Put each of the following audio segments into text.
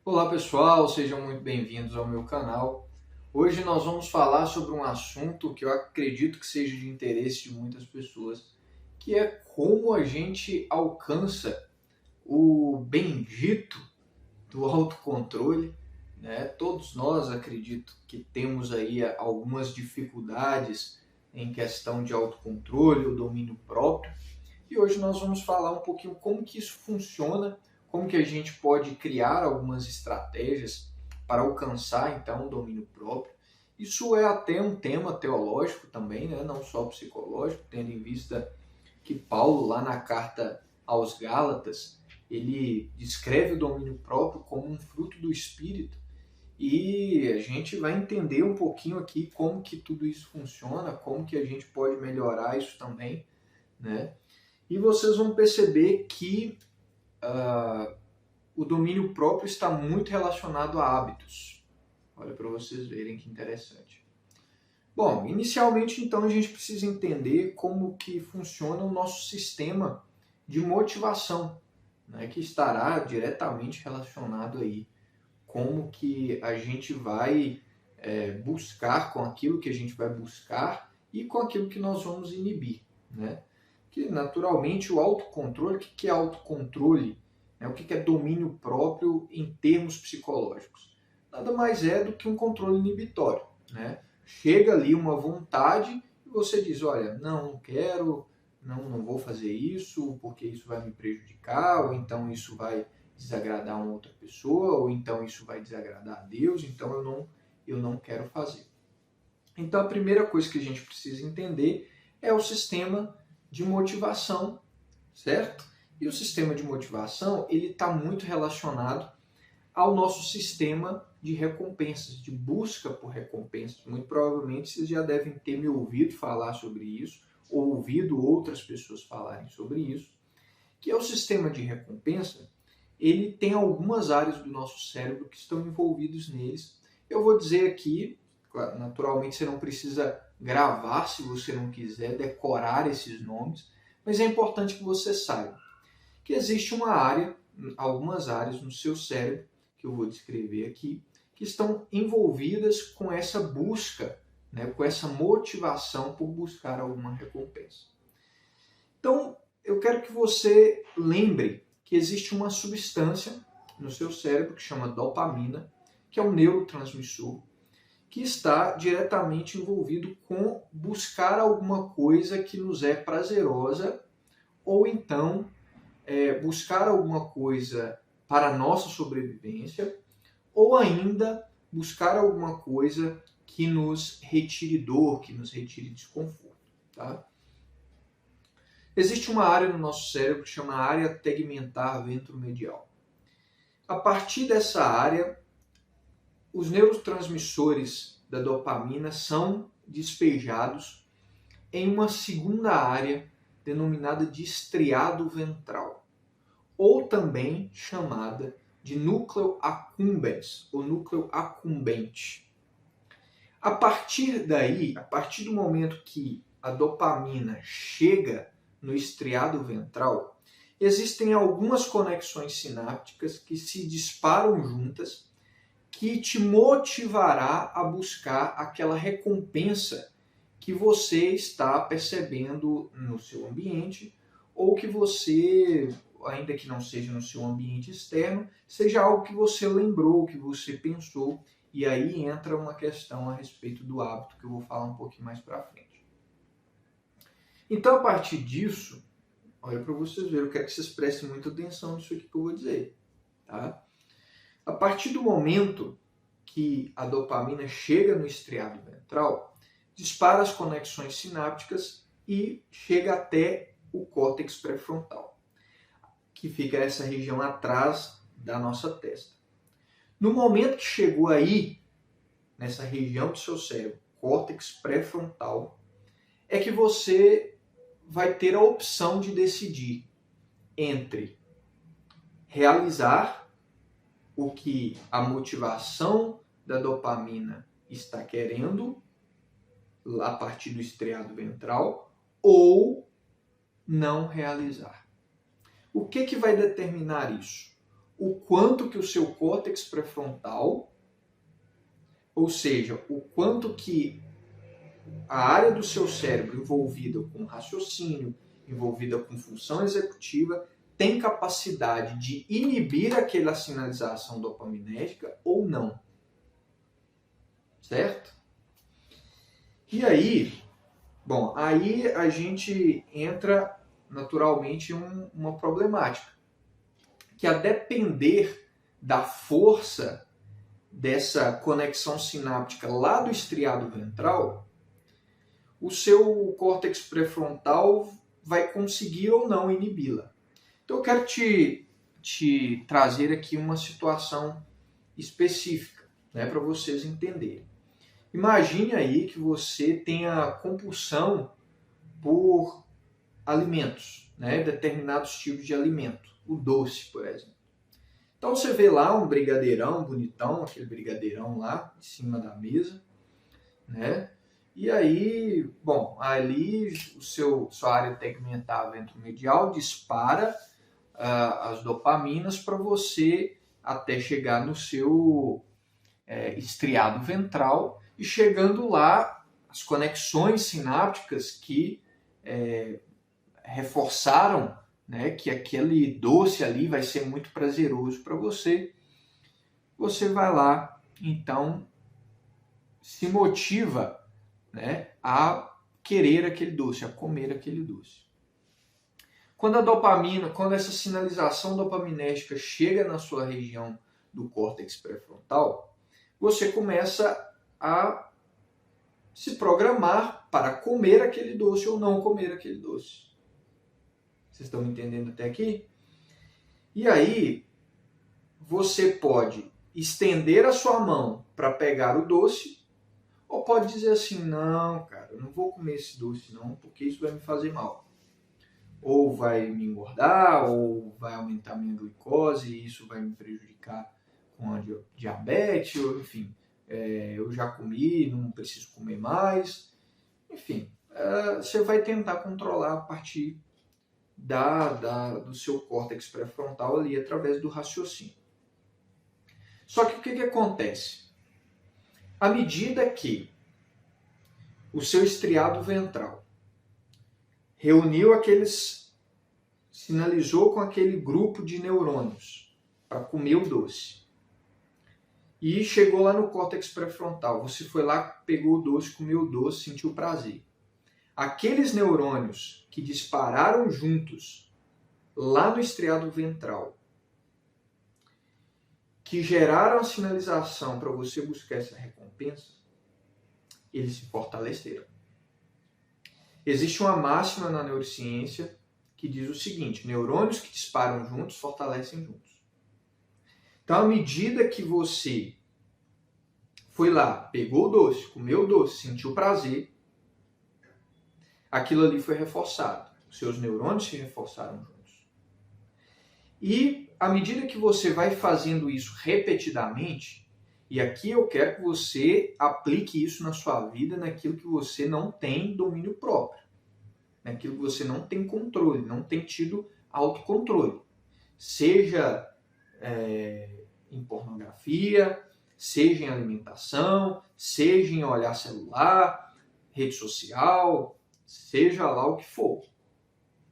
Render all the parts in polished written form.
Olá pessoal, sejam muito bem-vindos ao meu canal. Hoje nós vamos falar sobre um assunto que eu acredito que seja de interesse de muitas pessoas, que é como a gente alcança o bendito do autocontrole, né? Todos nós acredito que temos aí algumas dificuldades em questão de autocontrole ou domínio próprio. E hoje nós vamos falar um pouquinho como que isso funciona, como que a gente pode criar algumas estratégias para alcançar então o domínio próprio. Isso é até um tema teológico também, né? Não só psicológico, tendo em vista que Paulo, lá na carta aos Gálatas, ele descreve o domínio próprio como um fruto do Espírito. E a gente vai entender um pouquinho aqui como que tudo isso funciona, como que a gente pode melhorar isso também, né? E vocês vão perceber que o domínio próprio está muito relacionado a hábitos. Olha para vocês verem que interessante. Bom, inicialmente então a gente precisa entender como que funciona o nosso sistema de motivação, né, que estará diretamente relacionado aí como que a gente vai buscar com aquilo que a gente vai buscar e com aquilo que nós vamos inibir, né? Que naturalmente o autocontrole, o que é autocontrole? Né? O que é domínio próprio em termos psicológicos? Nada mais é do que um controle inibitório, né? Chega ali uma vontade e você diz, olha, não quero, não vou fazer isso porque isso vai me prejudicar, ou então isso vai desagradar uma outra pessoa, ou então isso vai desagradar a Deus, então eu não quero fazer. Então a primeira coisa que a gente precisa entender é o sistema de motivação, certo? E o sistema de motivação ele está muito relacionado ao nosso sistema de recompensas, de busca por recompensas. Muito provavelmente vocês já devem ter me ouvido falar sobre isso, ou ouvido outras pessoas falarem sobre isso, que é o sistema de recompensa. Ele tem algumas áreas do nosso cérebro que estão envolvidas neles. Eu vou dizer aqui, naturalmente você não precisa gravar se você não quiser, decorar esses nomes, mas é importante que você saiba que existe uma área, algumas áreas no seu cérebro, que eu vou descrever aqui, que estão envolvidas com essa busca, né, com essa motivação por buscar alguma recompensa. Então, eu quero que você lembre que existe uma substância no seu cérebro que chama dopamina, que é um neurotransmissor, que está diretamente envolvido com buscar alguma coisa que nos é prazerosa ou então buscar alguma coisa para a nossa sobrevivência ou ainda buscar alguma coisa que nos retire dor, que nos retire desconforto. Tá? Existe uma área no nosso cérebro que chama área tegmentar ventromedial. A partir dessa área, os neurotransmissores da dopamina são despejados em uma segunda área denominada de estriado ventral, ou também chamada de núcleo accumbens, ou núcleo acumbente. A partir daí, a partir do momento que a dopamina chega no estriado ventral, existem algumas conexões sinápticas que se disparam juntas, que te motivará a buscar aquela recompensa que você está percebendo no seu ambiente, ou que você, ainda que não seja no seu ambiente externo, seja algo que você lembrou, que você pensou, e aí entra uma questão a respeito do hábito que eu vou falar um pouquinho mais para frente. Então, a partir disso, olha para vocês verem, eu quero que vocês prestem muita atenção nisso aqui que eu vou dizer. Tá? A partir do momento que a dopamina chega no estriado ventral, dispara as conexões sinápticas e chega até o córtex pré-frontal, que fica essa região atrás da nossa testa. No momento que chegou aí, nessa região do seu cérebro, córtex pré-frontal, é que você vai ter a opção de decidir entre realizar o que a motivação da dopamina está querendo a partir do estriado ventral ou não realizar. O que vai determinar isso? o quanto que o seu córtex pré-frontal, ou seja, o quanto que a área do seu cérebro envolvida com raciocínio, envolvida com função executiva, tem capacidade de inibir aquela sinalização dopaminérgica ou não. Certo? E aí, bom, aí a gente entra naturalmente em uma problemática, que a depender da força dessa conexão sináptica lá do estriado ventral, o seu córtex pré-frontal vai conseguir ou não inibi-la. Então eu quero te trazer aqui uma situação específica, né, para vocês entenderem. Imagine aí que você tenha compulsão por alimentos, né, determinados tipos de alimento, o doce, por exemplo. Então você vê lá um brigadeirão bonitão, aquele brigadeirão lá em cima da mesa, né? E aí, bom, ali sua área tegmentar ventromedial dispara as dopaminas para você até chegar no seu estriado ventral, e chegando lá, as conexões sinápticas que reforçaram, né, que aquele doce ali vai ser muito prazeroso para você, você vai lá, então, se motiva, né, a querer aquele doce, a comer aquele doce. Quando a dopamina, quando essa sinalização dopaminérgica chega na sua região do córtex pré-frontal, você começa a se programar para comer aquele doce ou não comer aquele doce. Vocês estão me entendendo até aqui? E aí, você pode estender a sua mão para pegar o doce, ou pode dizer assim, não, cara, eu não vou comer esse doce não, porque isso vai me fazer mal. Ou vai me engordar, ou vai aumentar minha glicose, e isso vai me prejudicar com a diabetes, ou enfim, eu já comi, não preciso comer mais. Enfim, você vai tentar controlar a partir do seu córtex pré-frontal ali, através do raciocínio. Só que o que acontece? À medida que o seu estriado ventral sinalizou com aquele grupo de neurônios para comer o doce, e chegou lá no córtex pré-frontal, você foi lá, pegou o doce, comeu o doce, sentiu prazer. Aqueles neurônios que dispararam juntos lá no estriado ventral, que geraram a sinalização para você buscar essa recompensa, eles se fortaleceram. Existe uma máxima na neurociência que diz o seguinte: neurônios que disparam juntos fortalecem juntos. Então, à medida que você foi lá, pegou o doce, comeu o doce, sentiu prazer, aquilo ali foi reforçado. Os seus neurônios se reforçaram juntos. E à medida que você vai fazendo isso repetidamente, e aqui eu quero que você aplique isso na sua vida, naquilo que você não tem domínio próprio, naquilo que você não tem controle, não tem tido autocontrole. Seja em pornografia, seja em alimentação, seja em olhar celular, rede social, seja lá o que for,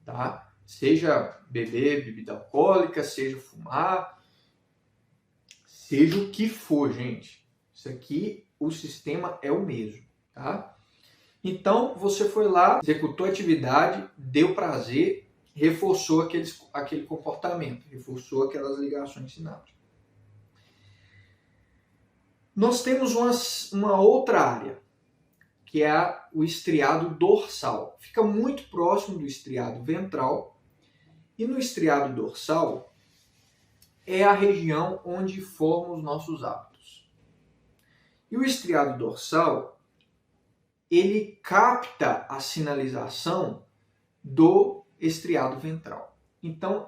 tá? Seja beber bebida alcoólica, seja fumar, seja o que for, gente. Isso aqui, o sistema é o mesmo, tá? Então, você foi lá, executou a atividade, deu prazer, reforçou aquele comportamento, reforçou aquelas ligações sinápticas. Nós temos uma outra área, que é o estriado dorsal. Fica muito próximo do estriado ventral. E no estriado dorsal é a região onde formam os nossos hábitos. E o estriado dorsal, ele capta a sinalização do estriado ventral. Então,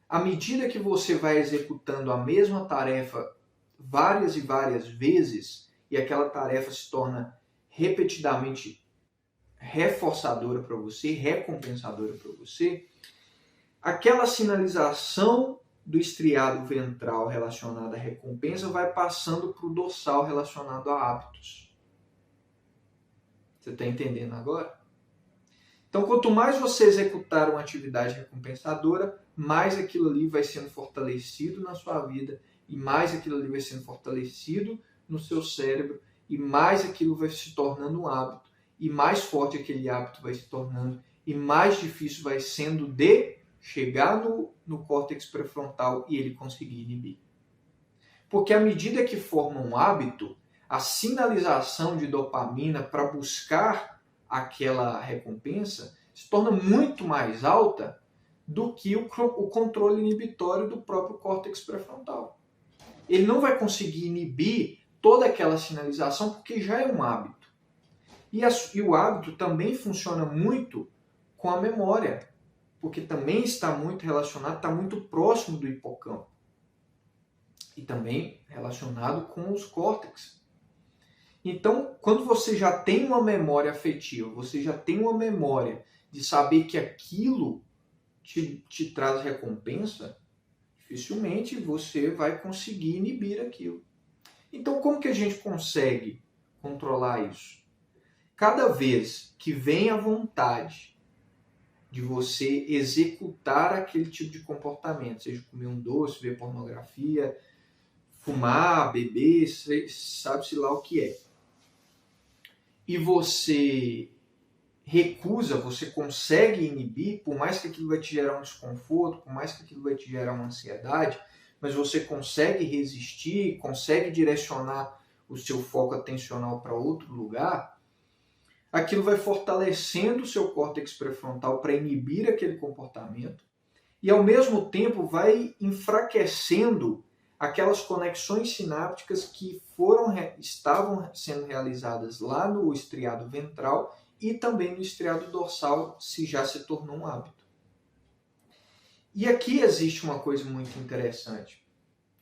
à medida que você vai executando a mesma tarefa várias e várias vezes, e aquela tarefa se torna repetidamente reforçadora para você, recompensadora para você, aquela sinalização do estriado ventral relacionado à recompensa vai passando para o dorsal relacionado a hábitos. Você está entendendo agora? Então, quanto mais você executar uma atividade recompensadora, mais aquilo ali vai sendo fortalecido na sua vida e mais aquilo ali vai sendo fortalecido no seu cérebro e mais aquilo vai se tornando um hábito e mais forte aquele hábito vai se tornando e mais difícil vai sendo de chegar no córtex pré-frontal e ele conseguir inibir. Porque à medida que forma um hábito, a sinalização de dopamina para buscar aquela recompensa se torna muito mais alta do que o controle inibitório do próprio córtex pré-frontal. Ele não vai conseguir inibir toda aquela sinalização porque já é um hábito. E o hábito também funciona muito com a memória, porque também está muito relacionado, está muito próximo do hipocampo. E também relacionado com os córtex. Então, quando você já tem uma memória afetiva, você já tem uma memória de saber que aquilo te traz recompensa, dificilmente você vai conseguir inibir aquilo. Então, como que a gente consegue controlar isso? Cada vez que vem a vontade de você executar aquele tipo de comportamento, seja comer um doce, ver pornografia, fumar, beber, sabe-se lá o que é. E você recusa, você consegue inibir, por mais que aquilo vai te gerar um desconforto, por mais que aquilo vai te gerar uma ansiedade, mas você consegue resistir, consegue direcionar o seu foco atencional para outro lugar, aquilo vai fortalecendo o seu córtex pré-frontal para inibir aquele comportamento e, ao mesmo tempo, vai enfraquecendo aquelas conexões sinápticas que estavam sendo realizadas lá no estriado ventral e também no estriado dorsal, se já se tornou um hábito. E aqui existe uma coisa muito interessante.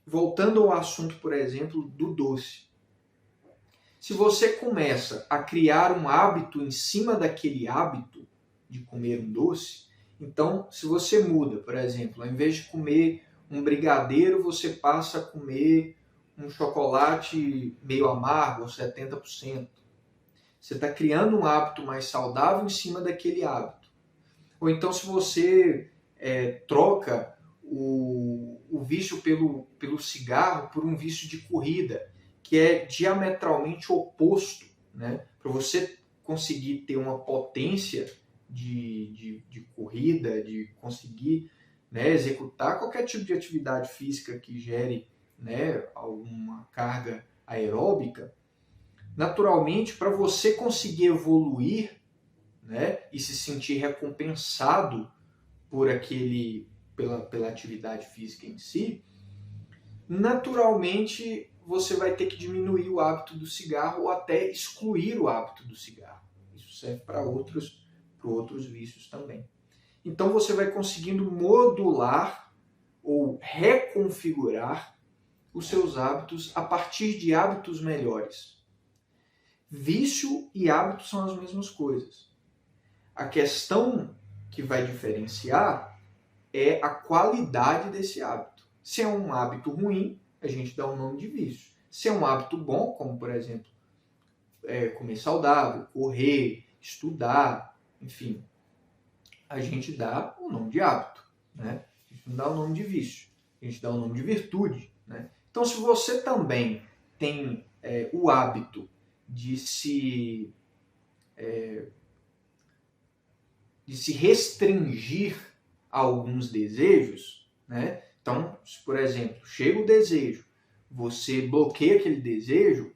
Voltando ao assunto, por exemplo, do doce. Se você começa a criar um hábito em cima daquele hábito de comer um doce, então, se você muda, por exemplo, ao invés de comer um brigadeiro, você passa a comer um chocolate meio amargo, 70%. Você está criando um hábito mais saudável em cima daquele hábito. Ou então, se você troca o vício pelo cigarro por um vício de corrida, que é diametralmente oposto, né? Para você conseguir ter uma potência de corrida, de conseguir, né, executar qualquer tipo de atividade física que gere, né, alguma carga aeróbica, naturalmente, para você conseguir evoluir, né, e se sentir recompensado pela atividade física em si, naturalmente você vai ter que diminuir o hábito do cigarro ou até excluir o hábito do cigarro. Isso serve para outros vícios também. Então você vai conseguindo modular ou reconfigurar os seus hábitos a partir de hábitos melhores. Vício e hábito são as mesmas coisas. A questão que vai diferenciar é a qualidade desse hábito. Se é um hábito ruim, a gente dá o nome de vício. Se é um hábito bom, como por exemplo, comer saudável, correr, estudar, enfim, a gente dá o nome de hábito, né? A gente não dá o nome de vício, a gente dá o nome de virtude, né? Então, se você também tem o hábito de se restringir a alguns desejos, né? Então, se, por exemplo, chega o desejo, você bloqueia aquele desejo,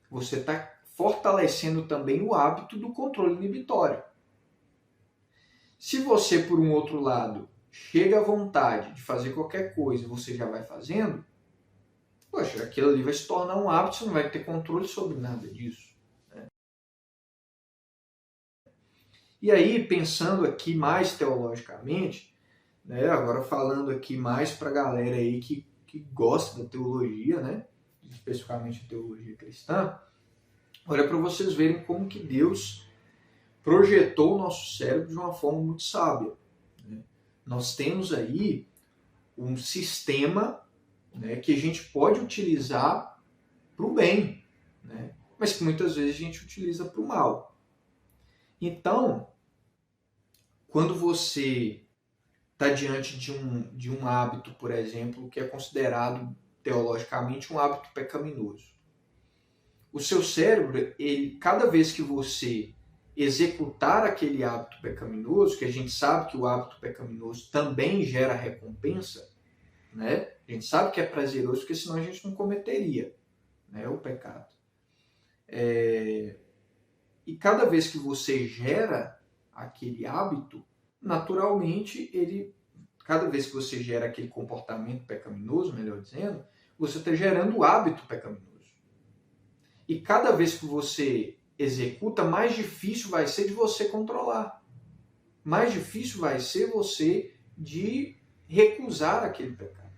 você está fortalecendo também o hábito do controle inibitório. Se você, por um outro lado, chega à vontade de fazer qualquer coisa e você já vai fazendo, poxa, aquilo ali vai se tornar um hábito, você não vai ter controle sobre nada disso. Né? E aí, pensando aqui mais teologicamente, né, agora falando aqui mais para a galera aí que gosta da teologia, né, especificamente a teologia cristã, olha para vocês verem como que Deus projetou o nosso cérebro de uma forma muito sábia. Né? Nós temos aí um sistema, né, que a gente pode utilizar para o bem, né, mas que muitas vezes a gente utiliza para o mal. Então, quando você está diante de um hábito, por exemplo, que é considerado teologicamente um hábito pecaminoso, o seu cérebro, cada vez que você executar aquele hábito pecaminoso, que a gente sabe que o hábito pecaminoso também gera recompensa, né? A gente sabe que é prazeroso, porque senão a gente não cometeria, né, o pecado. E cada vez que você gera aquele hábito, naturalmente, cada vez que você gera aquele comportamento pecaminoso, melhor dizendo, você está gerando o hábito pecaminoso. E cada vez que você executa, mais difícil vai ser de você controlar. Mais difícil vai ser você de recusar aquele pecado.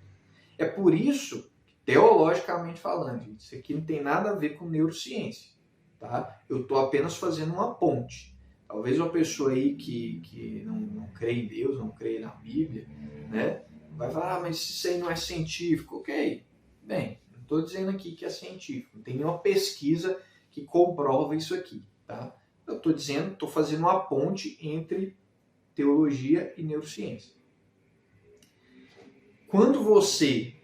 É por isso, teologicamente falando, isso aqui não tem nada a ver com neurociência. Tá? Eu estou apenas fazendo uma ponte. Talvez uma pessoa aí que não crê em Deus, não crê na Bíblia, né, vai falar, mas isso aí não é científico. Ok, bem, não estou dizendo aqui que é científico, não tem nenhuma pesquisa que comprova isso aqui. Tá? Eu estou fazendo uma ponte entre teologia e neurociência. Quando você,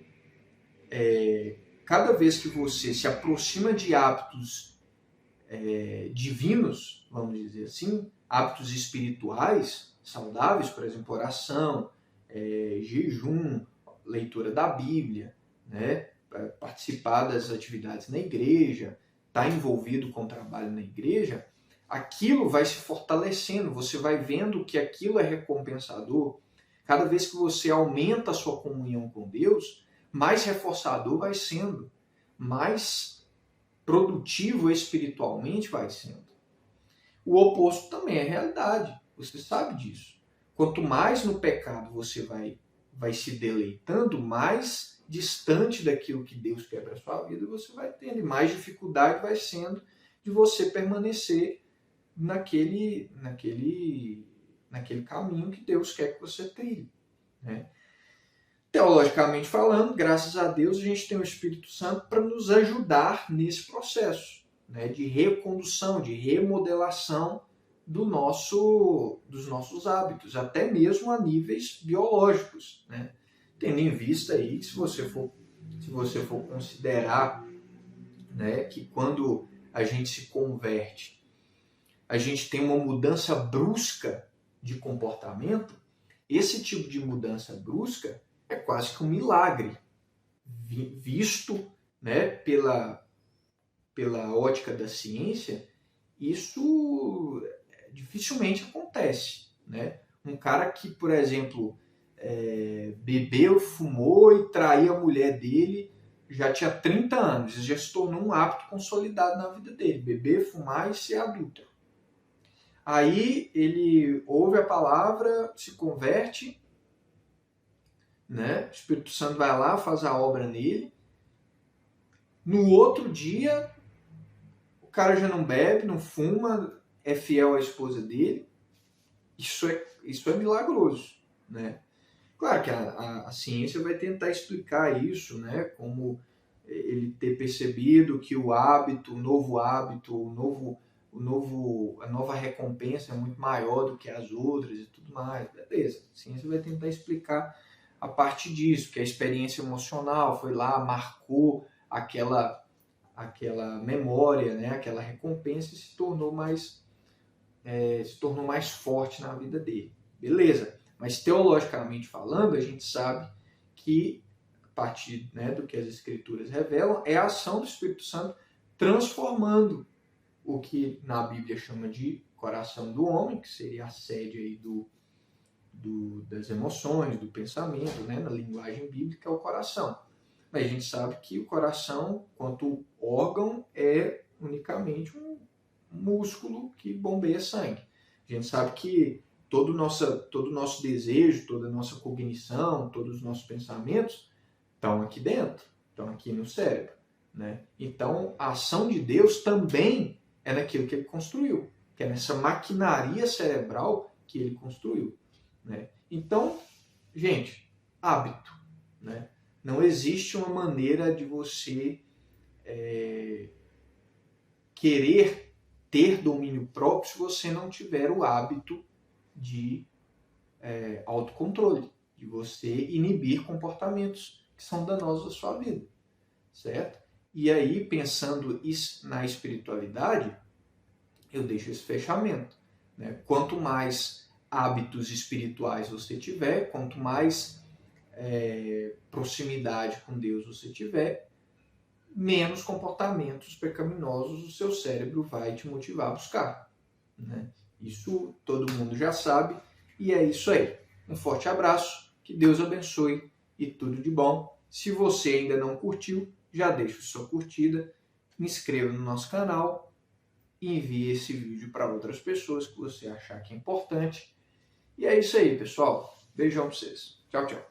cada vez que você se aproxima de hábitos divinos, vamos dizer assim, hábitos espirituais saudáveis, por exemplo, oração, jejum, leitura da Bíblia, né, participar das atividades na igreja, estar envolvido com o trabalho na igreja, aquilo vai se fortalecendo, você vai vendo que aquilo é recompensador. Cada vez que você aumenta a sua comunhão com Deus, mais reforçador vai sendo, mais produtivo espiritualmente vai sendo. O oposto também é realidade, você sabe disso. Quanto mais no pecado você vai se deleitando, mais distante daquilo que Deus quer para a sua vida você vai tendo, e mais dificuldade vai sendo de você permanecer naquele caminho que Deus quer que você trilhe, né? Teologicamente falando, graças a Deus, a gente tem o Espírito Santo para nos ajudar nesse processo, né, de recondução, de remodelação dos nossos hábitos, até mesmo a níveis biológicos, né? Tendo em vista aí que se você for considerar, né, que quando a gente se converte, a gente tem uma mudança brusca de comportamento, esse tipo de mudança brusca é quase que um milagre, visto, né, pela ótica da ciência. Isso dificilmente acontece, né? Um cara que, por exemplo, bebeu, fumou e traiu a mulher dele, já tinha 30 anos, já se tornou um hábito consolidado na vida dele, beber, fumar e ser adúltero. Aí ele ouve a palavra, se converte, né? O Espírito Santo vai lá, faz a obra nele. No outro dia, o cara já não bebe, não fuma, é fiel à esposa dele. Isso é milagroso, né? Claro que a ciência vai tentar explicar isso, né? Como ele ter percebido que o hábito, o novo hábito, a nova recompensa é muito maior do que as outras e tudo mais. Beleza, a ciência vai tentar explicar a partir disso, que a experiência emocional foi lá, marcou aquela memória, né? Aquela recompensa e se tornou mais forte na vida dele. Beleza, mas teologicamente falando, a gente sabe que, a partir, né, do que as Escrituras revelam, é a ação do Espírito Santo transformando o que na Bíblia chama de coração do homem, que seria a sede aí das emoções, do pensamento, né, na linguagem bíblica, é o coração. Mas a gente sabe que o coração, quanto órgão, é unicamente um músculo que bombeia sangue. A gente sabe que todo o nosso desejo, toda a nossa cognição, todos os nossos pensamentos estão aqui dentro, estão aqui no cérebro, né? Então, a ação de Deus também é naquilo que ele construiu, que é nessa maquinaria cerebral que ele construiu, né? Então, gente, hábito. né? Não existe uma maneira de você querer ter domínio próprio se você não tiver o hábito de autocontrole, de você inibir comportamentos que são danosos à sua vida, certo? E aí, pensando na espiritualidade, eu deixo esse fechamento, né? Quanto mais hábitos espirituais você tiver, quanto mais proximidade com Deus você tiver, menos comportamentos pecaminosos o seu cérebro vai te motivar a buscar, né? Isso todo mundo já sabe, e é isso aí. Um forte abraço, que Deus abençoe e tudo de bom. Se você ainda não curtiu, já deixa sua curtida, me inscreva no nosso canal e envie esse vídeo para outras pessoas que você achar que é importante. E é isso aí, pessoal. Beijão para vocês. Tchau, tchau.